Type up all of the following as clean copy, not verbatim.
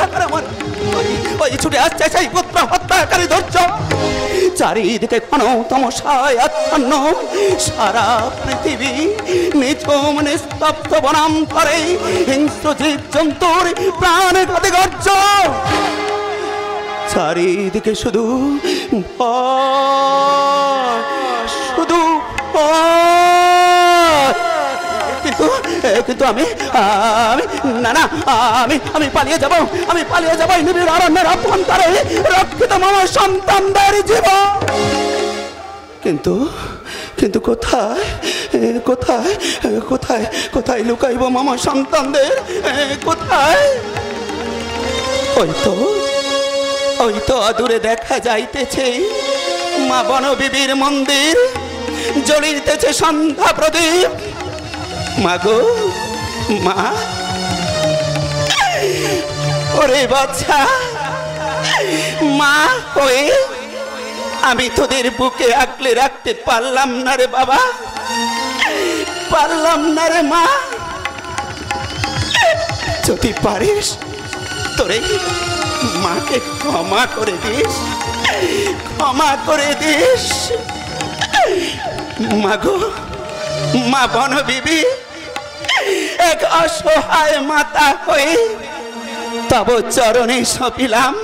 রক্ষা করে আমার ওই ছুটে আসছে সেই পুত্র হত্যাকারী ধৈর্য। চারিদিকে ঘন তমসায় আচ্ছন্ন, সারা পৃথিবী নিঝুম নিস্তব্ধ বনাম করে হিংস্র জীব জন্তুর প্রাণঘাতী গর্জ। চারিদিকে শুধু শুধু কিন্তু কিন্তু আমি আমি না না আমি আমি পালিয়ে যাব, আমি পালিয়ে যাব এই নিবিড় অরণ্যের অভ্যন্তরে রক্ষিত মানব সন্তানদের জীবন। কিন্তু কিন্তু কোথায় কোথায় কোথায় কোথায় লুকাইব মামা সন্তানদের? কোথায়? ওই তো দূরে দেখা যাইতেছে মা বনবিবির মন্দির, জ্বলিতেছে সন্ধ্যা প্রদীপ। মাগো মা, ওরে বাচ্চা মা হয়ে আমি তোদের বুকে আঁকলে রাখতে পারলাম না রে বাবা, পারলাম না রে মা। যদি পারিস তোরে মাকে ক্ষমা করে দিস, ক্ষমা করে দিস। মাগো মা বনবিবি এক অসহায় মাতা হয়ে তব চরণে সপিলাম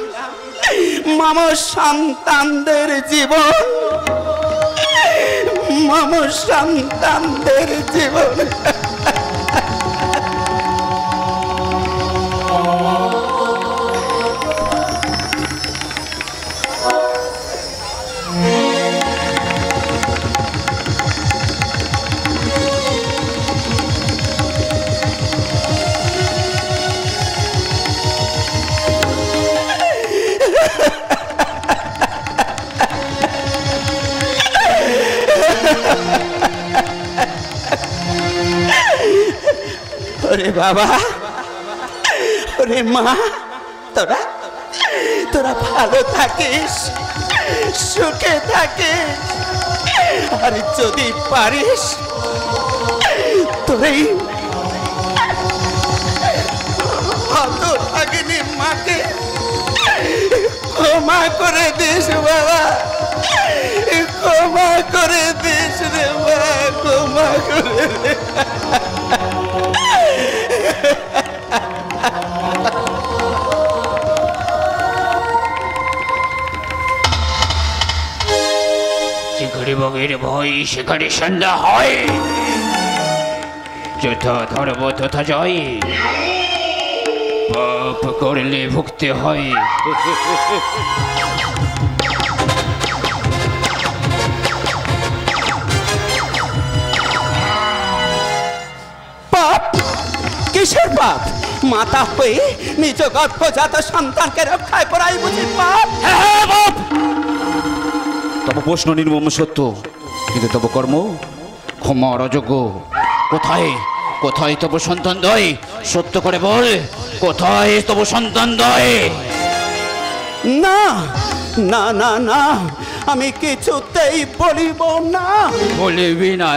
মাম সন্তানদের জীবন, মাম সন্তানদের জীবন। ওরে বাবা, ওরে মা, তোরা তোরা ভালো থাকিস, সুখে থাকিস। আর যদি পারিস তোরে হতভাগিনী মাকে ক্ষমা করে দিস বাবা, ক্ষমা করে দিস রে বাবা, ক্ষমা করে দিস। যেখানে বগের ভয় সেখানে সন্ধ্যা হয়, যথা ধর্ম তথা জয়, পাপ করলে ভুগতে হয়। পাপ? কিসের পাপ? মাতা হয়ে নিজ গর্ভজাত সন্তানকে রক্ষায় করাই বুঝি পাপ? হ্যাঁ বাপ, তব প্রশ্ন নির্মম সত্য, কিন্তু তব কর্ম ক্ষমার অযোগ্য। কোথায় কোথায় তব সন্তান দয়? সত্য করে বল, কোথায় তব সন্তান দয়? না না না না, আমি কিছুতেই বলিব না। বলিবি না?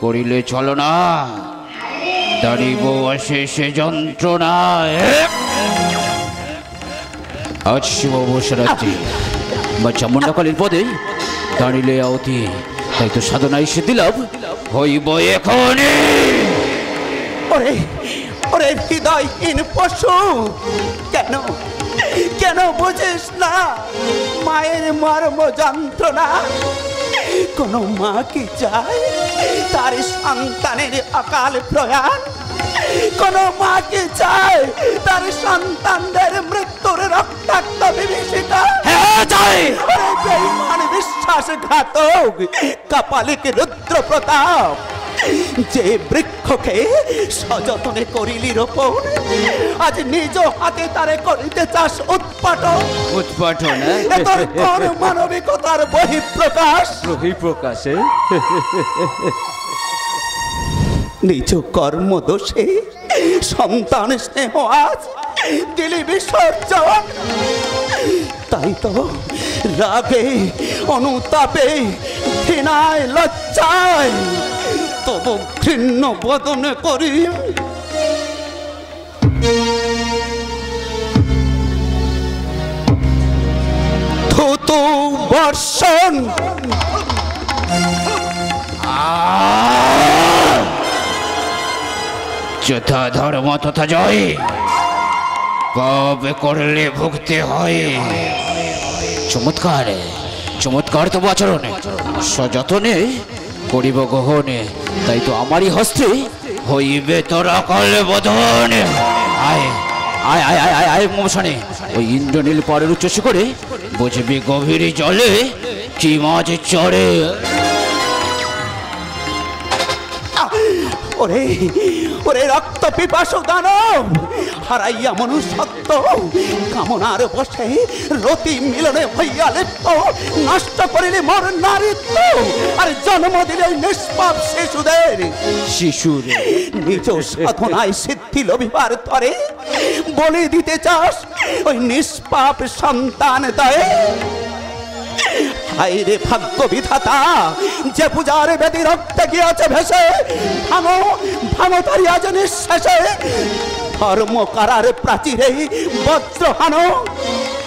করিলে চলো না, দাঁড়িব অশেষ যন্ত্রণায়। আজ শিব অবসরাত্রি বা চামুণ্ডাকালীর পদে দাঁড়িলে আওতি, তাই তো সাধনায় সিদ্ধিলাভ হইব এখনই। ওরে ওরে হৃদয়হীন পশু, কেন কেন বুঝিস না মায়ের মর্ম যন্ত্রণা? কোন মা কি চায় তার সন্তানের অকাল প্রয়াণ? কোন মা কি চায় তার সন্তানদের মৃত্যুর রক্তাক্ত বিভীষিকা? হ্যাঁ চাই। বেঈমান বিশ্বাসঘাতক কপালিক রুদ্র প্রতাপ, যে বৃক্ষকে সযতনে করিলি রোপণ, আজ নিজ হাতে তারে করিতে চাস উৎপাটন। উৎপাটন? তোর কোন মানবিকতার বহিঃপ্রকাশ? বহিঃপ্রকাশে নিজ কর্ম দোষে সন্তান স্নেহ আজ দিলি বিসর্জন। তাই তো রাগে অনুতাপে ঘৃণায় লজ্জায় তবু ঘৃণ্য বদনে করি বর্ষণ। যথা ধর্ম তথা জয়, পাপ করলে ভুগতে হয়। চমৎকার চমৎকার তবু আচরণ, সযতনে করিব গ্রহণে, তাই তো আমারই হস্তে হইবে তোরা কলে বধন। আয় আয় আয় আয় আয় আয় মোশনে, ওই ইন্দ্রনীল পাড়ের উচ্চস্য করে বুঝবি গভীর জলে কি মাছ চড়ে। ওরে ওরে রক্ত পিপাসু দানব, হারাইয়া মনুষ্যত্ব কামনার বসে রতি মিলনে হইয়া লিপ্ত, নষ্ট করিলে মোর নারীত্ব, আর জন্ম দিলে নিষ্পাপ শিশুর নিজ সাধনায় সিদ্ধি লভিবার তরে বলি দিতে চাস ওই নিষ্পাপ সন্তান দয়ে। হায় রে ভাগ্য বিধাতা, যে পূজার বেদি রক্তে গিয়াছে ভেসে, ভাঙো ভাঙো তারি আজ নিঃশেষে। ধর্ম কারার প্রাচীরে বজ্রহানো,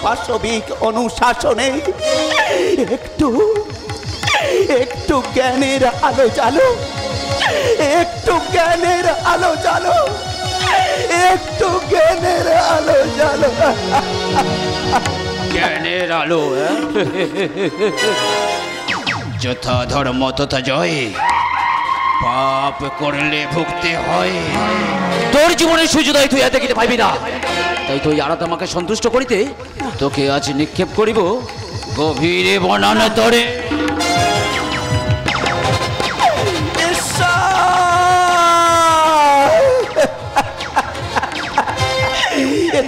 পাশবিক অনুশাসনে একটু একটু জ্ঞানের আলো জালো, একটু জ্ঞানের আলো জালো, একটু জ্ঞানের আলো জালো। জ্ঞানের আলো, যথা ধর্ম তথা জয়, পাপ করলে ভুগতে হয়। তোর জীবনের সূর্যোদয় তুই দেখিতে পাইবি না, তাই তুই আর আমাকে সন্তুষ্ট করিতে তোকে আজ নিক্ষেপ করিব গভীরে বনান তরে।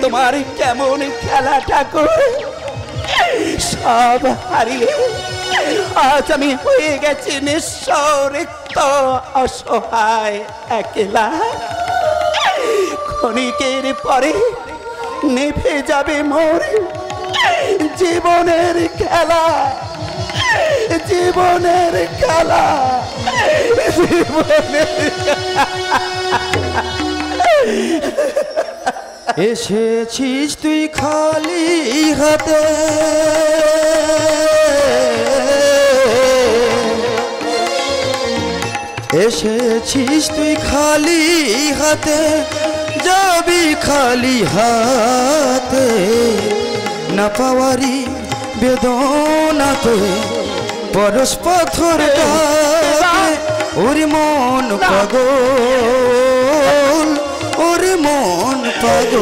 তোমার কেমন খেলা ঠাকুর, সব হারিয়ে আজ আমি হয়ে গেছি নিঃস্ব, রিক্ত, অসহায়, একলা। ক্ষণিকের পরে নিভে যাবে মোর জীবনের খেলা, জীবনের খেলা, জীবনের এসেছিস তুই খালি হাতে, এসেছিস তুই খালি হাতে, যাবি খালি হাতে। না পাওয়ারি বেদনাতে পরশ পাথর ডাকে, ওরে মন পাগল, ওরে মন পাগল,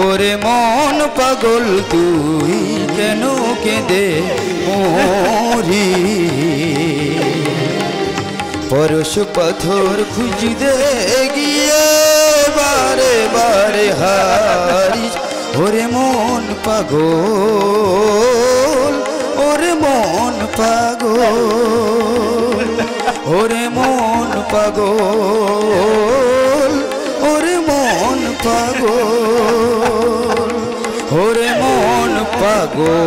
ওরে মন পাগল, তুই কেন কেঁদে মরি। পরশ পাথর খুঁজতে গিয়ে বারে বারে হারিস, ওরে মন পাগল, ওরে মন পাগল, ওরে মন পাগল, ওরে মন পাগল, ওরে মন পাগল,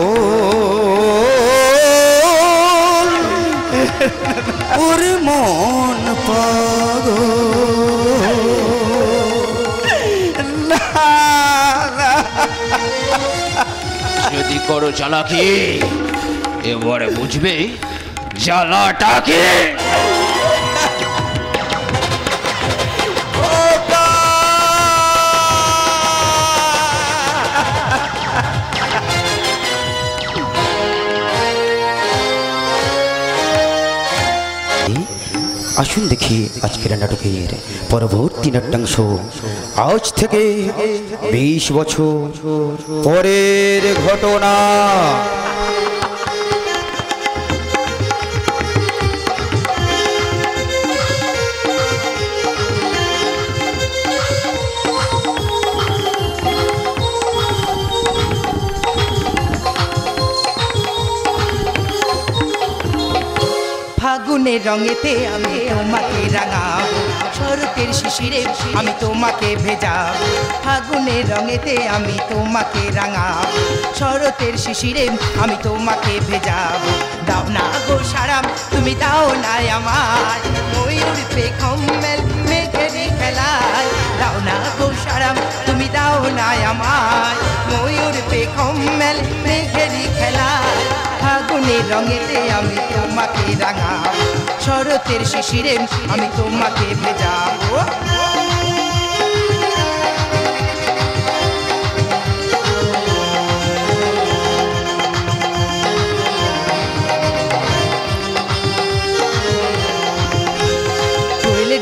ওরে মন পাগল। যদি করো চালাকি, এবারে বুঝবে জ্বালাটাকে। আসুন দেখি আজকের নাটকের পরবর্তী নাট্যাংশ। আজ থেকে 20 বছর পরের ঘটনা। ফাগুনের রঙেতে আমি তোমাকে রাঙাবো, শরতের শিশিরে আমি তোমাকে ভেজাবো। ফাগুনের রঙেতে আমি তোমাকে রাঙাবো, শরতের শিশিরে আমি তোমাকে ভেজাবো। দাও না গো সারাম, তুমি দাও না আমায়, ময়ূর পেখম মেল মেঘের খেলায়। দাও না গো সারাম, তুমি দাও না আমায়, ময়ূর পেখম মেল মেঘেরি খেলা ফাগুনের রঙেতে আমি তোমাকে রাঙাবো শরতের শিশিরে আমি তোমাকে ভেজাবো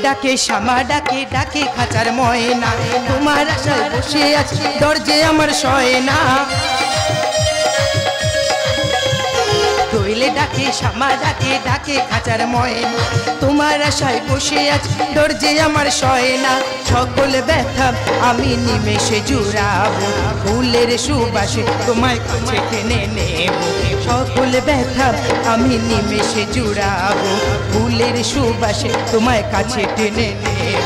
ডাকে শ্যামা ডাকে ডাকে খাঁচার ময়না তোমার আশায় বসে আছে দরজে আমার শয় না কোয়েলে ডাকে শ্যামা ডাকে ডাকে খাঁচার ময়না তোমার আশায় বসে আছে দরজে আমার শয় না সকল ব্যথা আমি নিমেষে জুড়াবো ফুলের সুবাসে তোমায় কাছে টেনে নেব সকল ব্যথা আমি নিমেষে জুড়াবো ফুলের সুবাসে তোমায় কাছে টেনে নেব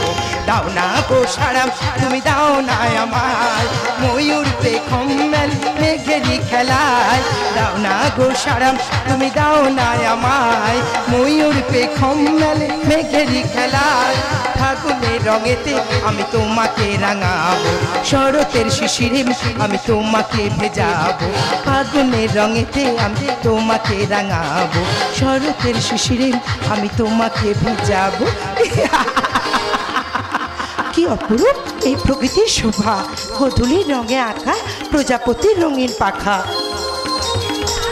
দাও না গো সারাম তুমি দাও না আমায় ময়ূর পেখম মেল মেঘেরি খেলায় দাও না গো সারাম তুমি দাও না আমায় ময়ূর পেখম মেল মেঘেরি খেলায় ফাগুনের রঙেতে আমি তোমাকে রাঙাবো শরতের শিশিরে আমি তোমাকে ভেজাবো ফাগুনের রঙেতে আমি তোমাকে রাঙাবো শরতের শিশিরে আমি তোমাকে ভেজাবো কি অপরূপ এই প্রকৃতির শোভা গোধূলির রঙে আঁকা প্রজাপতির রঙিন পাখা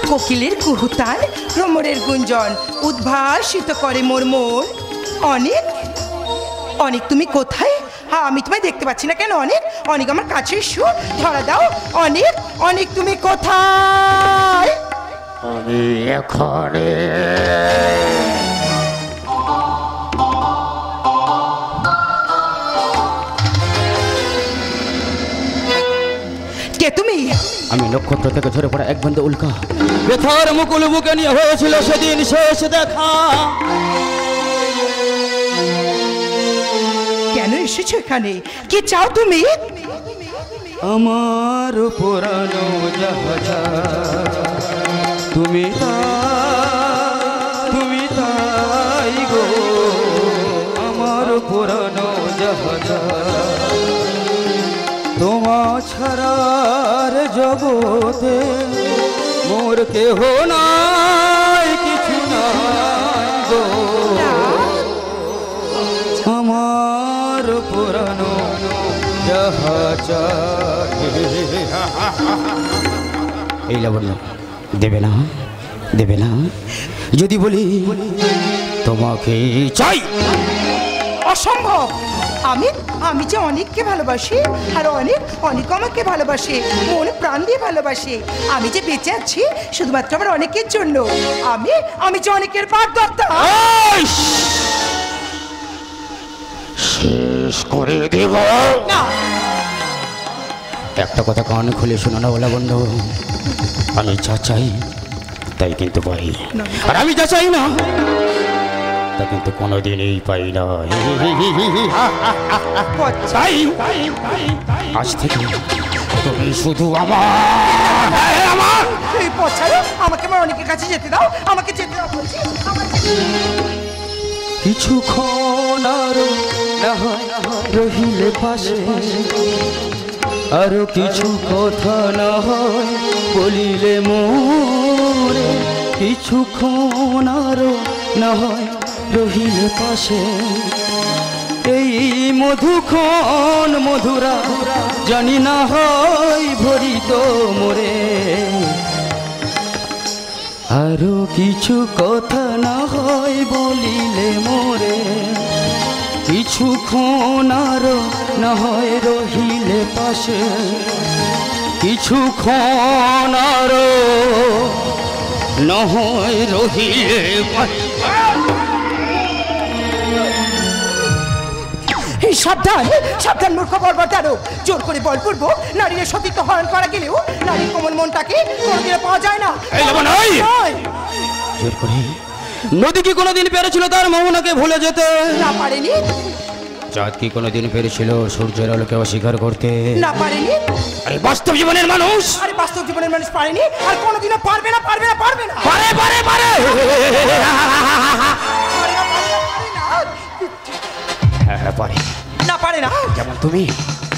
কোকিলের কুহুতান ভ্রমরের গুঞ্জন উদ্ভাসিত করে মোর মন অনেক অনেক তুমি কোথায় হ্যাঁ আমি তোমায় দেখতে পাচ্ছি না কেন অনেক অনেক আমার কাছে এসো ধরা দাও অনেক অনেক তুমি কোথায় আমি এখানে কে তুমি আমি নক্ষত্র থেকে ঝরে পড়া এক বন্ধু উল্কা ব্যথার মুকুল বুকে নিয়ে হয়েছিল সেদিন শেষ দেখা কেন এসেছো এখানে কি চাও তুমি আমার পুরানো জাহাজা তুমি তাই গো আমার পুরানো জাহাজা তোমা ছাড়ার জগতে মোর কেহ নাই কিছু নাই গো আমার পুরানো জাহাজা এই লাবণ্য দেবে না দেবে না যদি বলি তোমাকে চাই অসম্ভব আমি আমি যে অনেককে ভালোবাসি আর অনেক অনেক আমাকে ভালোবাসে মনে প্রাণ দিয়ে ভালোবাসে আমি যে বেঁচে আছি শুধুমাত্র আমার অনেকের জন্য আমি আমি যে অনেকের বাগদত্তা শেষ করে দেব না একটা কথা কান খুলে শোনো না ওলা বন্ধু আমি যা চাই তাই কিন্তু পাই আর আমি যা চাই না তা কিন্তু কোনোদিনই পাই না তাই আজ থেকে তুমি শুধু আমার এই পথ ছাড়ো আমাকে আমার অনেকের কাছে যেতে দাও আমাকে যেতে দাও বলছি কিছুক্ষণ আরো না হয় রহিলে পাশে আরো কিছু কথা না হয় বলিলে মোরে কিছুক্ষণ আরো না হয় রহিলে পাশে এই মধুক্ষণ মধুরা জানি না হয় ভরিত মোরে আরো কিছু কথা না হয় বলিলে মোরে কিছুক্ষণ আরো না হয় রহিলে পাশে কিছুক্ষণ আরো না হয় রহিলে সাবধান সাবধান মূর্খ বর্বরতারও জোর করে বলপূর্ব নারীর সতীত্ব হরণ করা গেলেও নারীর কোমল মনটাকে কোনোদিনও পাওয়া যায় না জোর করে নদী কি কোনোদিন পেরেছিল তার মোহনাকে ভুলে যেতে না পারেনি চাঁদ কি কোনোদিন পেরেছিল সূর্যের আলোকে অস্বীকার করতে না পারেনি আরে বাস্তব জীবনের মানুষ আরে বাস্তব জীবনের মানুষ পারেনি আর কোনোদিনও পারবে না পারবে না পারবে না পারে পারে পারে পারে না হ্যাঁ পারে না পারে না যেমন তুমি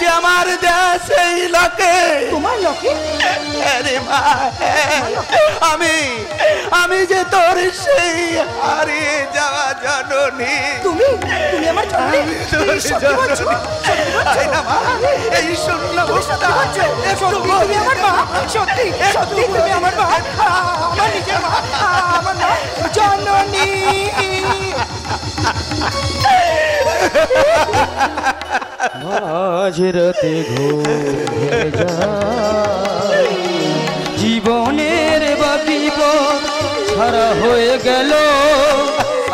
যে আমার দেশ এই লোকে। তোমার লোকে? আরে মা, আমি যে তোর সেই হারিয়ে যাওয়া জননী। তুমি তুমি আমার জননী? তুমি সত্যি বলছো? তাই না মা? এই শূন্য অবস্থা। সত্যি তুমি আমার মা? সত্যি সত্যি তুমি আমার মা? আমার নিজের মা, আমার মা জননী। মাঝরাতে ঘুরে যায়, জীবনের বাকি পথ ছাড়া হয়ে গেল,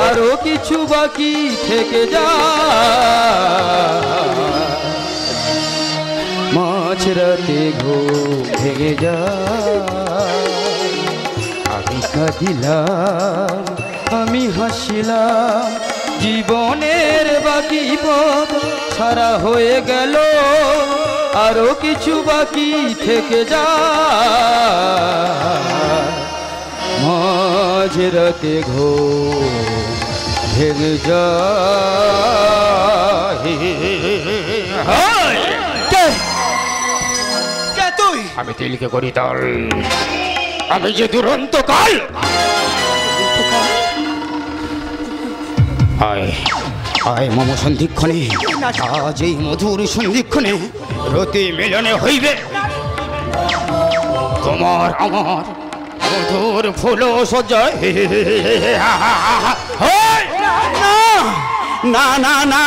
আরো কিছু বাকি থেকে যায়। মাঝরাতে ঘুম ভেঙে যায়, আমি কাঁদিলাম আমি হাসিলাম, জীবনের বাকি পথ ছাড়া হয়ে গেল, আরো কিছু বাকি থেকে যায়। মাঝরাতে ঘুম ভেঙে যায়। কে তুই? আমি তিলকে করি দল, আমি যে দুরন্ত কাল। আয় আয় মম সন্ধিক্ষণে, আজ এই মধুর সন্ধিক্ষণে রতি মিলনে হইবে তোমার আমার মধুর ফুল সজ্জায়। না না না,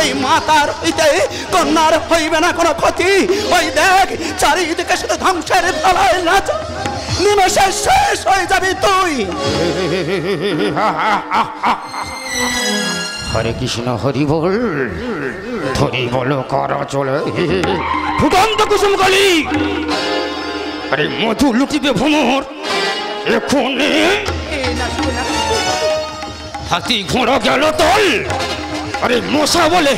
এই মাতার হইতে কন্যার হইবে না কোনো ক্ষতি। ওই দেখ চারিদিকে শুধু ধ্বংসের ফলায় নাচ, নিমেষে শেষ হয়ে যাবি তুই। হরে কৃষ্ণ হরি বল, ধরি বলো করা চলে ফুটন্ত কুসুম গলি। আরে মধু লুটিবে ভ্রমর এখনে, হাতি ঘোড়া গেল তল। আরে মশা বলে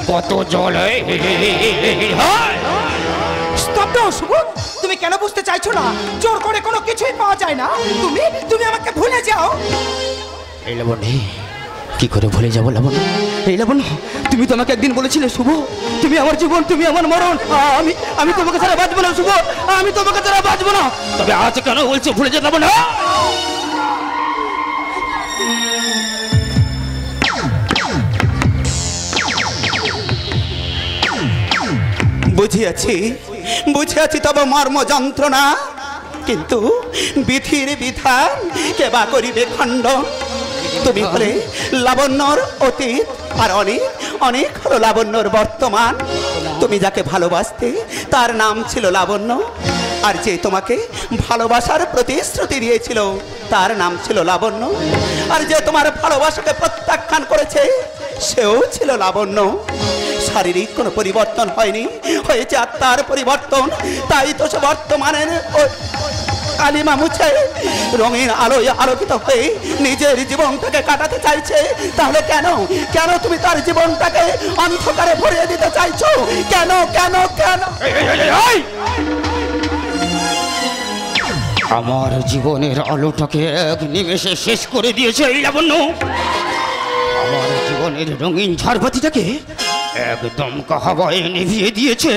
কত জলে। স্তব্ধ শুভ, তুমি কেন বুঝতে চাইছো না? জোর করে কোনো কিছুই পাওয়া যায় না। তুমি তুমি আমাকে ভুলে যাও। এই লাবণ্য, কি করে ভুলে যাবো লাবণ্য? এই লাবণ্য, তুমি তো আমাকে একদিন বলেছিলে শুভ, তুমি আমার জীবন, তুমি আমার মরণ। আমি তোমাকে ছাড়া বাঁচবো না শুভ, আমি তোমাকে ছাড়া বাঁচবো না। তবে আজ কেন বলছো ভুলে যেতে লাবণ্য? বুঝিয়াছি তব মর্ম যন্ত্রণা, কিন্তু বিধির বিধান কেবা করিবে খণ্ডন। তুমি হলে লাবণ্যর অতীত, আর অনেক অনেক হলো লাবণ্যর বর্তমান। তুমি যাকে ভালোবাসতে তার নাম ছিল লাবণ্য, আর যে তোমাকে ভালোবাসার প্রতিশ্রুতি দিয়েছিল তার নাম ছিল লাবণ্য, আর যে তোমার ভালোবাসাকে প্রত্যাখ্যান করেছে সেও ছিল লাবণ্য। শারীরিক কোনো পরিবর্তন হয়নি, হয়েছে আত্মার পরিবর্তন। তাই তো সে বর্তমানের কালিমা মুছে রঙিন আলোয় আলোকিত হয়ে নিজের জীবনটাকে কাটাতে চাইছে। তাহলে কেন কেন তুমি তার জীবনটাকে অন্ধকারে ভরিয়ে দিতে চাইছো? কেন কেন কেন? আমার জীবনের আলোটাকে এক নিমেষে শেষ করে দিয়েছে এই লাবণ্য। আমার জীবনের রঙিন ঝাড়বাতিটাকে একদম হাওয়ায় নিভিয়ে দিয়েছে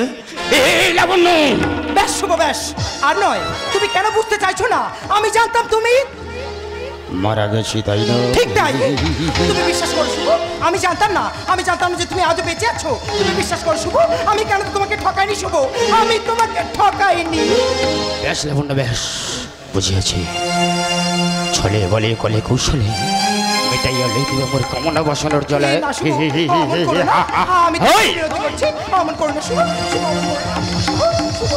এই লাবণ্য। ব্যাস শুভ ব্যাস, আর নয়। তুমি কেন বুঝতে চাইছো না? আমি জানতাম তুমি মারা গেছি, তাই না? ঠিক তাই। তুমি বিশ্বাস করো শুভ, আমি জানতাম না যে তুমি আজও বেঁচে আছো। তুমি বিশ্বাস করো শুভ, আমি কেন তোমাকে ঠকাইনি শুভ, আমি তোমাকে ঠকাইনি। বেশ লাবণ্য বেশ, বুঝিয়েছি। ছলে বলে কলে কৌশলে মেটাইয়া লইতে আমার কামনা বাসনার জলে। না শুভ, অমন করো না। আমি তোমাকে বিরোধী করছি, অমন করো না শুভ। শুভ, অমন করো না। শুভ, শুভ।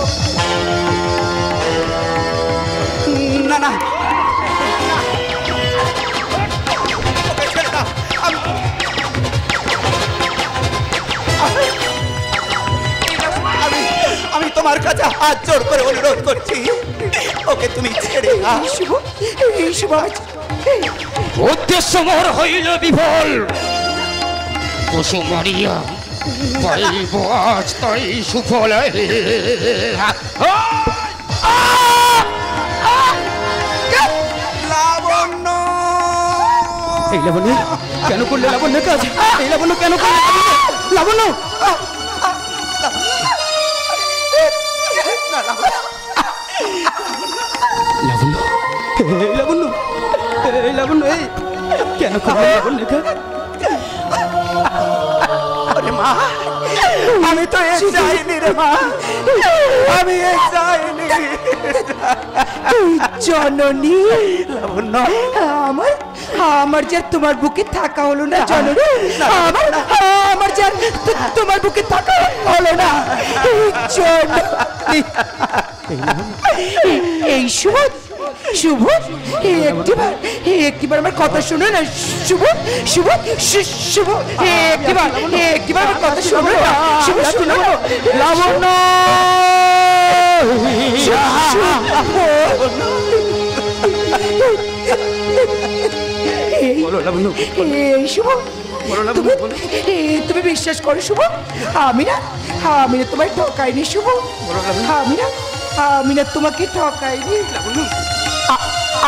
না না, ওকে ছেড়ে দাও। আমি তোমার কাছে হাত জোড় করে অনুরোধ করছি, ওকে তুমি ছেড়ে দাও। শুভ, এই শুভ, উদ্দেশ্য মোর হইল বিফল, পশু মরিয়া পাইব আজ তাই সুফল। লাবণ্য, এই লাবণ্য কেন করলে লাবণ্য কাজ? এই লাবণ্য কেন করলে? লাবণ্য লাবণ্য এই কেন করলি লাবণ্য এটা? আরে মা, আমি তো এ চাইনি রে মা, আমি এ চাইনি। জননী, লাবণ্য, আমার আমার যে আর তোমার বুকে থাকা হলো না জননী, আমার যে আর তোমার বুকে থাকা হলো না জননী। এই শুভ শুভ একটিবার আমার কথা শুনো না শুভ শুভ শুভ একটিবার আমার কথা শুনো না শুভ শুনো লাবণ্য বলো লাবণ্য, এই শুভ তুমি বিশ্বাস করো শুভ, আমি না তোমায় ঠকাইনি শুভ, আমি না তোমাকে ঠকাইনি,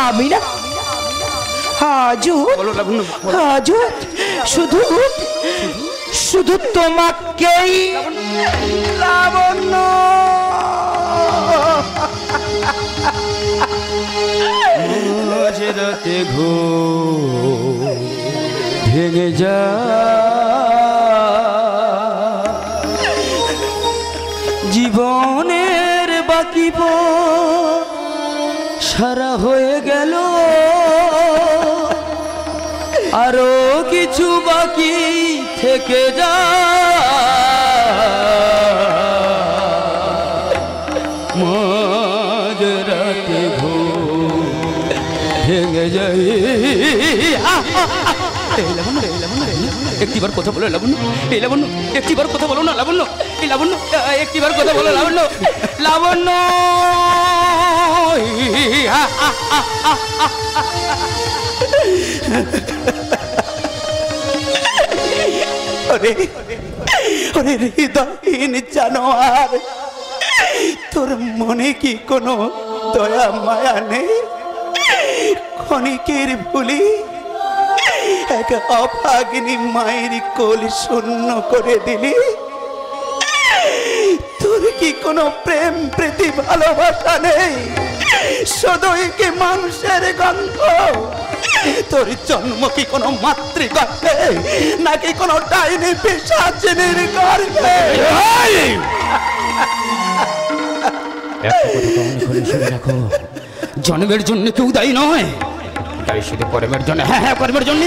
আমি না আজ শুধু শুধু তোমাকেই লাবণ্য, মাঝ রাতে ঘুম ভেঙে যা জীবনের বাকি পথ সারা হয়ে গেল, আরো কিছু বাকি থেকে যা মাঝ রাতে ঘুম ভেঙে যাই। একটিবার কথা বলো লাবণ্য, এই লাবণ্য একটিবার কথা বলো না লাবণ্য, এই লাবণ্য একটিবার কথা বলো লাবণ্য, লাবণ্য ওরে ওরে হৃদয়হীন জানোয়ার, তোর মনে কি কোনো দয়া মায়া নেই? ক্ষণিকের ভুলি এক অভাগিনী মায়ের কোল শূন্য করে দিলি। তোর কি কোনো প্রেম প্রীতি ভালোবাসা নেই? শুধুই কি মানুষের গন্ধ? তোর জন্ম কি কোনো মাতৃগর্ভে নাকি কোনো ডাইনি পিশাচিনীর গর্ভে? জন্মের জন্য কেউ দায়ী নয়, তাই শুধু কর্মের জন্য। হ্যাঁ হ্যাঁ, কর্মের জন্য।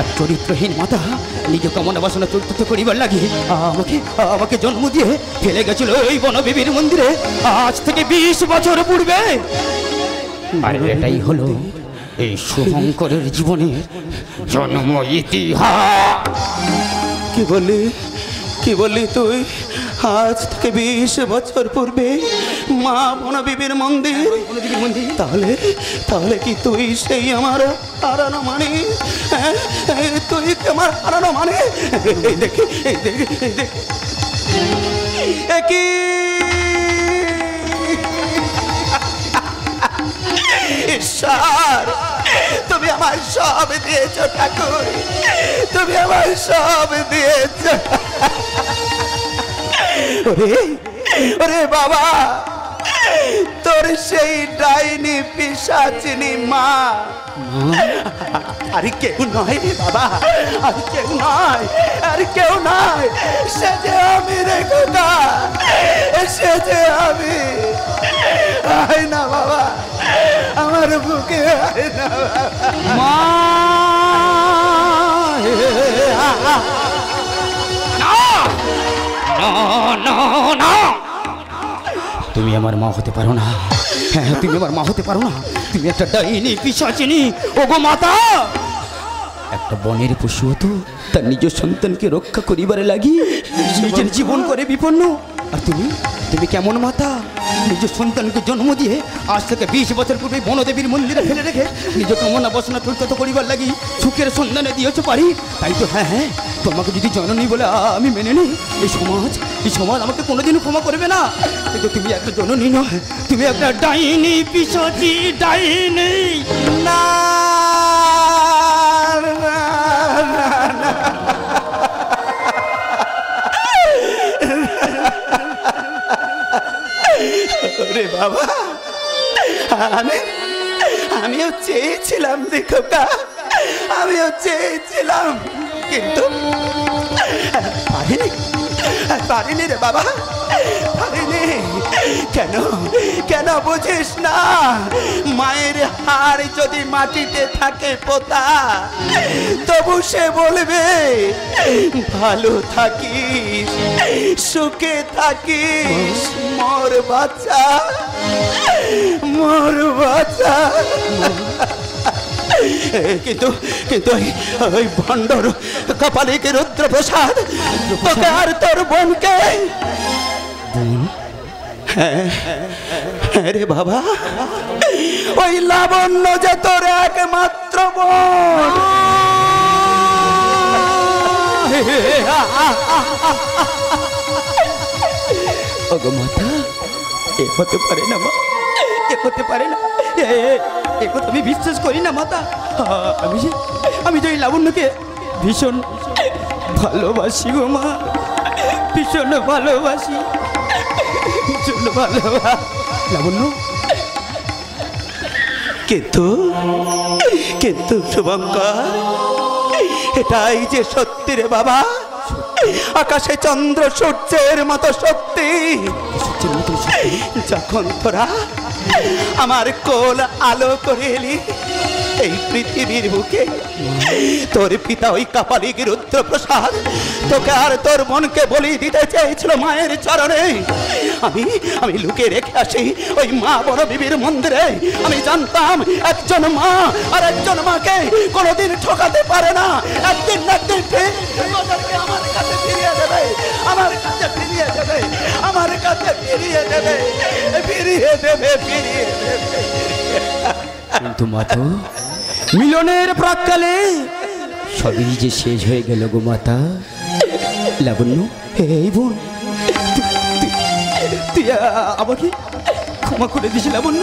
এক চরিত্রহীন মাতা নিজে কামনা বাসনা চরিত্র করিবার লাগি আমাকে জন্ম দিয়ে ফেলে গেছিল ওই বনবিবির মন্দিরে আজ থেকে 20 বছর পূর্বে। আর এটাই হলো এই শুভঙ্করের জীবনের জন্ম ইতিহাস। কি বললি তুই? আজ থেকে 20 বছর পূর্বে মা বনবিবির মন্দির? তাহলে কি তুই সেই আমার হারানো মানে? তুই কি আমার হারানো মানে? এই দেখি কি ঈশ্বর, তুমি আমার সব দিয়েছ ঠাকুর, তুমি আমার সব দিয়েছ। ওরে বাবা, তোর সেই ডাইনি পিশাচিনী মা আর কেউ নয় রে বাবা, আর কেউ নয়, সে যে আমি রে খোদা, সে যে আমি। আয় না বাবা, আমার বুকে আয় না মা। তুমি আমার মা হতে পারো না। হ্যাঁ, তুমি আমার মা হতে পারো না। তুমি একটা ডাইনি পিশাচিনী। ওগো মাতা, একটা বনের পশু হতো তার নিজের সন্তানকে রক্ষা করিবারে লাগি নিজের জীবন করে বিপন্ন। আর তুমি কেমন মাতা? নিজের সন্তানকে জন্ম দিয়ে আজ থেকে 20 বছর পূর্বে বনদেবীর মন্দিরে ফেলে রেখে নিজ কামনা বাসনা চরিত্র করিবার লাগি সুখের সন্ধানে দিয়েছো পারি। তাই তো হ্যাঁ, তোমাকে যদি জননী বলে আমি মেনে নিই, এই সমাজ আমাকে কোনোদিনও ক্ষমা করবে না। কিন্তু তুমি একটা জননী নয়, তুমি একটা ডাইনি পিশাচি, ডাইনি। না ওরে বাবা, আমিও চেয়েছিলাম রে খোকা, আমিও চেয়েছিলাম, কিন্তু পারিনি রে বাবা, পারিনি। কেন কেন বুঝিস না? মায়ের হাড় যদি মাটিতে থাকে পোতা, তবু সে বলবে ভালো থাকিস, সুখে থাকিস, মোর বাচ্চা, মোর বাচ্চা। কিন্তু কিন্তু ওই ভণ্ডর কপালিক রুদ্রপ্রসাদ তোকে আর তোর বোনকে, হ্যাঁ রে বাবা, ওই লাবণ্য যে তোর একমাত্র বোন। ওগো মাতা, এ হতে পারে না মা, এ হতে পারে না, এ কথা আমি বিশ্বাস করি না মাতা। আমি যে এই লাবণ্যকে ভীষণ ভালোবাসি গো মা, ভীষণ ভালোবাসি, ভীষণ ভালোবাসি লাবণ্য। কিন্তু কিন্তু শুভঙ্কর, এটাই যে সত্যি রে বাবা, আকাশে চন্দ্র সূর্যের মতো সত্যি। যখন তোরা আমার কোল আলো করে এলি এই পৃথিবীর বুকে, তোর পিতা ওই কাপালিক রুদ্রপ্রসাদ তোকে আর তোর মনকে বলি দিতে চেয়েছিল মায়ের চরণে। আমি লুকিয়ে রেখে আসি ওই মা বড় বিবির মন্দিরে। আমি জানতাম একজন মা আর একজন মাকে কোনোদিন ঠকাতে পারে না, একদিন না একদিন ঠিক তোদেরকে আমার কাছে ফিরিয়ে দেবে, আমার কাছে ফিরিয়ে দেবে, আমার কাছে ফিরিয়ে দেবে, ফিরিয়ে দেবে, ফিরিয়ে দেবে। কিন্তু মাতো, মিলনের প্রাক্কালে সবই যে শেষ হয়ে গেল গো মাতা। লাবণ্য, এই বোন, তুই আমাকে ক্ষমা করে দিস লাবণ্য,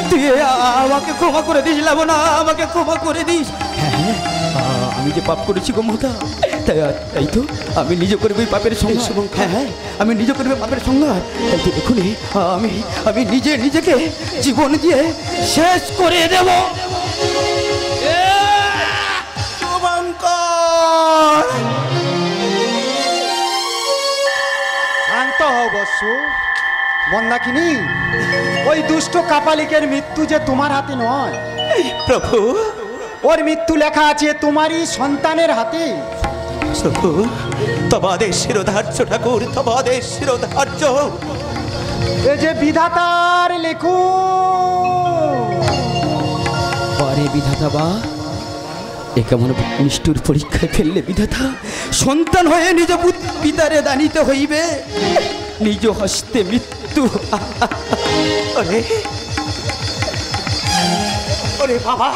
তুই আমাকে ক্ষমা করে দিস লাবণ্য, আমাকে ক্ষমা করে দিস। হ্যাঁ, আমি যে পাপ করেছি গো মাতা, তাই তো আমি নিজে করবো পাপের সঙ্গে। হ্যাঁ হ্যাঁ, আমি নিজে করবো পাপের সঙ্গে। তাই তো দেখুন, আমি নিজেকে জীবন দিয়ে শেষ করে দেব। শান্ত হও বৎস মন্দাকিনী, ওই দুষ্ট কাপালিকের মৃত্যু যে তোমার হাতে নয় প্রভু, ওর মৃত্যু লেখা আছে তোমারই সন্তানের হাতে। প্রভু, তবাদের শিরোধার্য ঠাকুর, তবাদের শিরোধার্য। এ যে বিধাতার লেখো। পরে বিধাতা বা এ কেমন নিষ্ঠুর পরীক্ষায় ফেললে বিধাতা? সন্তান হয়ে নিজ পিতারে দানিতে হইবে, নিজ হস্তে মৃত্যু। ওরে ওরে বাবা,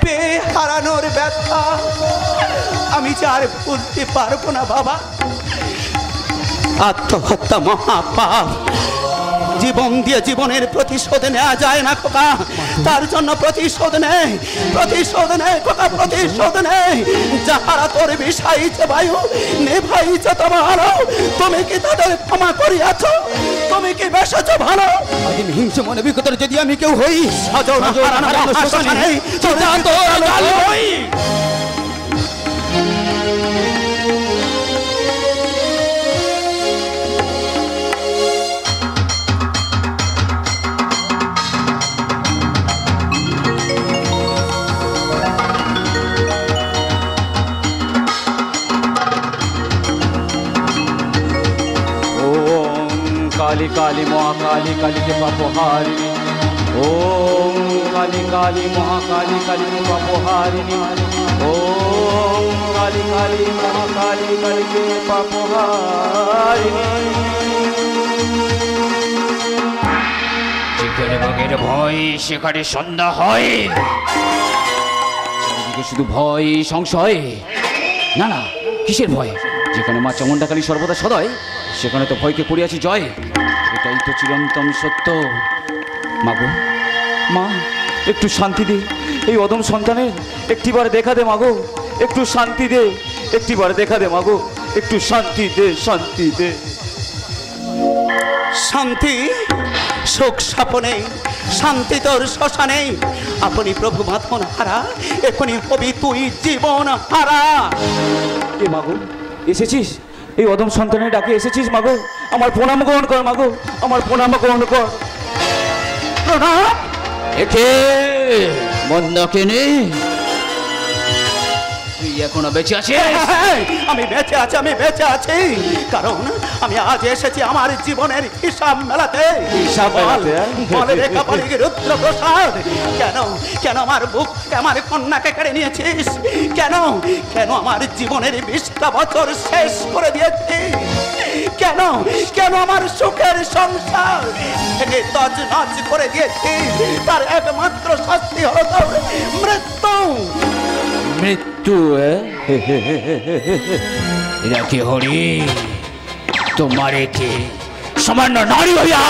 পেয়ে হারানোর ব্যথা আমি চার বলতে পারবো না বাবা। আত্মহত্যা মহাপাপ, জীবন দিয়ে জীবনের প্রতিশোধ নেওয়া যায় না খোকা। তার জন্য প্রতিশোধ নেই, প্রতিশোধ নেই খোকা, প্রতিশোধ নেই। যাহারা তোর বিষাইছে বায়ু, নেভাইছে তোমার, তুমি কি তাদের ক্ষমা করিয়াছ? তুমি কি বেসেছ ভালো? আদিম হিংস মানবিকতার যদি আমি কেউ হই, সজন হারানো মহাশ্মশানে চিতা তোর আলো হই। काली काली महाकाली काली के पापोहारिणी, ओम काली काली महाकाली काली के पापोहारिणी, ओम काली काली महाकाली काली के पापोहारिणी। যেখানে বাঘের ভয় সেখানে সন্ধ্যা হয়। চারিদিকে শুধু ভয় সংশয়। না না, কিসের ভয়? যেখানে মা চামুণ্ডাকালী সর্বদা সদয়, সেখানে তো ভয়কে করিয়াছি জয়। এটাই তো চিরন্তন সত্য। মাগো, মা একটু শান্তি দে, এই অদম সন্তানের একটিবার দেখা দে মাগো, একটু শান্তি দে, একটিবার দেখা দে মাগো, একটু শান্তি দে, শান্তি দে। শান্তি সুখ স্বপনে শান্তি তোর শ্মশানে। আপনি প্রভু বাঁধন হারা, এখনই হবি তুই জীবন হারা। এ মাগো, এসেছিস? এই অদম সন্তানের ডাকে এসেছিস মাগো? আমার প্রণাম গ্রহণ কর মাগো, আমার প্রণাম গ্রহণ কর। প্রণাম। একে মন্দাকিনী, তুই এখনো বেঁচে আছিস? আমি বেঁচে আছি, আমি বেঁচে আছি, কারণ আমি আজ এসেছি আমার জীবনের হিসাব মেলাতে। হিসাব মেলাতে? বলে রেখা বলি রুদ্র প্রসাদ, কেন কেন আমার বুক আমার কন্যাকে কেড়ে নিয়েছিস? কেন কেন আমার জীবনের 20টা বছর শেষ করে দিয়েছিস? কেন কেন আমার সুখের সংসার থেকে তছনছ করে দিয়েছিস? তার একমাত্র শাস্তি হলো তোর মৃত্যু। মৃত্যু? এরা কি হরি? তোমারে কি সামান্য নারী হইয়া?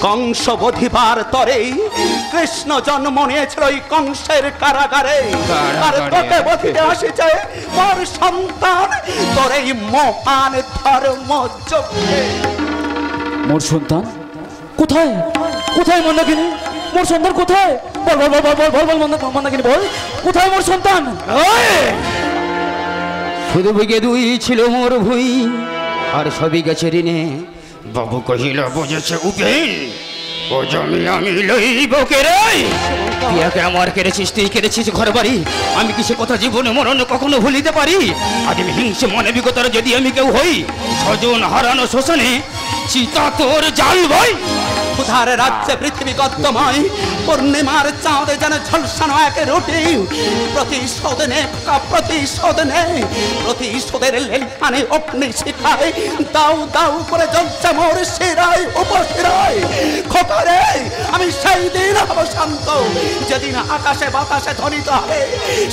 কংস বধিবার তরে কৃষ্ণ জন্ম নিয়েছিল ওই কংসের কারাগারে, আর তোকে বধিতে আসিছে মোর সন্তান তোর এই মহান ধর্ম যজ্ঞে। মোর সন্তান কোথায়? কোথায় মন্দাকিনী? মোর সন্তান কোথায়? বল বল বল বল বল বল মন্দাকিনী বল, কোথায় মোর সন্তান? শুধু বিঘে দুই ছিল মোর ভুই, আর সবই গেছে ঋণে। বাবু কহিল বুঝেছে উকিল, ও জমি আমি লইব কে রে? তুই একে আমার কেড়েছিস, তুই কেড়েছিস ঘর বাড়ি। আমি কি সে কথা জীবনে মরণে কখনো ভুলিতে পারি? আজ আমি হিংসে মানবিকতার যদি আমি কেউ হই, স্বজন হারানো শোষণে চিতা তোর জাল ভাই। উধার রাজ্যে পৃথিবী গদ্যময়, পূর্ণিমার চাঁদে যেন ঝলসানো এক রুটি। প্রতিশোধ নে প্রতিশোধের লেলিহানে অগ্নি শিখায় দাউ দাউ করে জ্বলছে মোর শিরায় উপশিরায়। খোকারে আমি সেই দিন হব শান্ত, যেদিন আকাশে বাতাসে ধ্বনিত হবে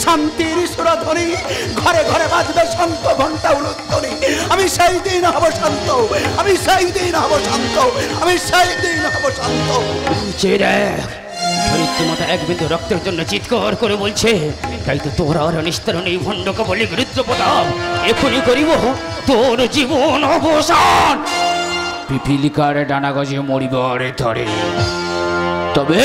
শান্তির সুরধ্বনি, ঘরে ঘরে বাজবে শঙ্খ ঘণ্টা উলুধ্বনি। আমি সেই দিন হব শান্ত, আমি সেই দিন হব শান্ত, আমি সেই দিন হব শান্ত। ধরিত্রীমাতা এক বিন্দু রক্তের জন্য চিৎকার করে বলছে, তাই তো তোর আর নিস্তরণ এই ভণ্ডকে বলি রুদ্রপ্রতাপ, এখনই করিব তোর জীবন অবসান। পিপিলিকার ডানা গজে মরিবার ধরে, তবে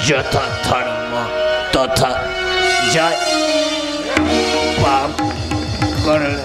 যথা ধর্ম তথা জয়। পাপ করলে